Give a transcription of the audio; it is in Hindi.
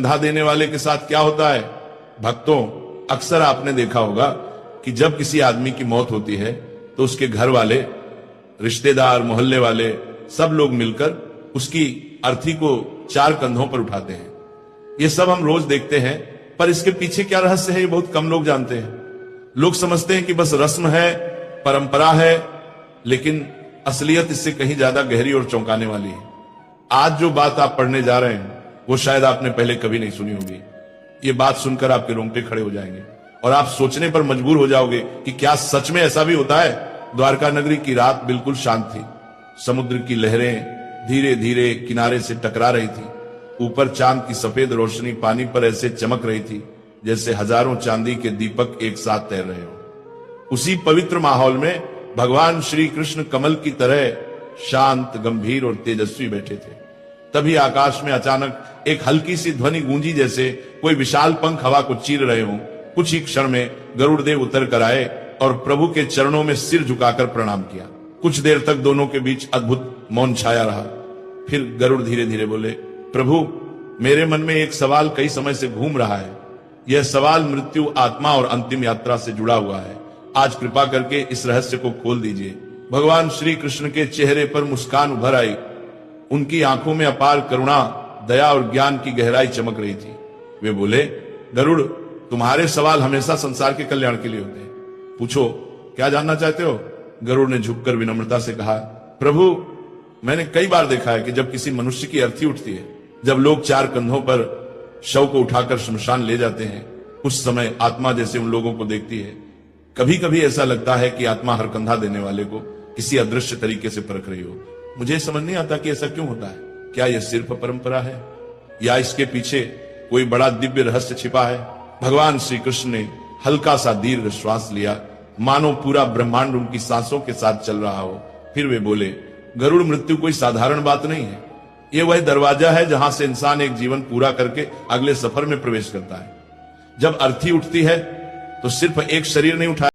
कंधा देने वाले के साथ क्या होता है भक्तों, अक्सर आपने देखा होगा कि जब किसी आदमी की मौत होती है तो उसके घर वाले, रिश्तेदार, मोहल्ले वाले सब लोग मिलकर उसकी अर्थी को 4 कंधों पर उठाते हैं। ये सब हम रोज देखते हैं, पर इसके पीछे क्या रहस्य है ये बहुत कम लोग जानते हैं। लोग समझते हैं कि बस रस्म है, परंपरा है, लेकिन असलियत इससे कहीं ज्यादा गहरी और चौंकाने वाली है। आज जो बात आप पढ़ने जा रहे हैं वो शायद आपने पहले कभी नहीं सुनी होगी। ये बात सुनकर आपके रोंगटे खड़े हो जाएंगे और आप सोचने पर मजबूर हो जाओगे कि क्या सच में ऐसा भी होता है। द्वारका नगरी की रात बिल्कुल शांत थी। समुद्र की लहरें धीरे धीरे किनारे से टकरा रही थी। ऊपर चांद की सफेद रोशनी पानी पर ऐसे चमक रही थी जैसे हजारों चांदी के दीपक एक साथ तैर रहे हो। उसी पवित्र माहौल में भगवान श्री कृष्ण कमल की तरह शांत, गंभीर और तेजस्वी बैठे थे। तभी आकाश में अचानक एक हल्की सी ध्वनि गूंजी, जैसे कोई विशाल पंख हवा को चीर रहे हों। कुछ ही क्षण में गरुड़ देव उतर कर आए और प्रभु के चरणों में सिर झुकाकर प्रणाम किया। कुछ देर तक दोनों के बीच अद्भुत मौन छाया रहा। फिर गरुड़ धीरे धीरे बोले, प्रभु, मेरे मन में एक सवाल कई समय से घूम रहा है। यह सवाल मृत्यु, आत्मा और अंतिम यात्रा से जुड़ा हुआ है। आज कृपा करके इस रहस्य को खोल दीजिए। भगवान श्री कृष्ण के चेहरे पर मुस्कान उभर आई। उनकी आंखों में अपार करुणा, दया और ज्ञान की गहराई चमक रही थी। वे बोले, गरुड़, तुम्हारे सवाल हमेशा संसार के कल्याण के लिए होते हैं। पूछो, क्या जानना चाहते हो? गरुड़ ने झुककर विनम्रता से कहा, प्रभु, मैंने कई बार देखा है कि जब किसी मनुष्य की अर्थी उठती है, जब लोग 4 कंधों पर शव को उठाकर शमशान ले जाते हैं, उस समय आत्मा जैसे उन लोगों को देखती है। कभी कभी ऐसा लगता है कि आत्मा हर कंधा देने वाले को किसी अदृश्य तरीके से परख रही हो। मुझे समझ नहीं आता कि ऐसा क्यों होता है। क्या यह सिर्फ परंपरा है या इसके पीछे कोई बड़ा दिव्य रहस्य छिपा है? भगवान श्री कृष्ण ने हल्का सा दीर्घ श्वास लिया, मानो पूरा ब्रह्मांड उनकी सांसों के साथ चल रहा हो। फिर वे बोले, गरुड़, मृत्यु कोई साधारण बात नहीं है। यह वह दरवाजा है जहां से इंसान एक जीवन पूरा करके अगले सफर में प्रवेश करता है। जब अर्थी उठती है तो सिर्फ एक शरीर नहीं उठाया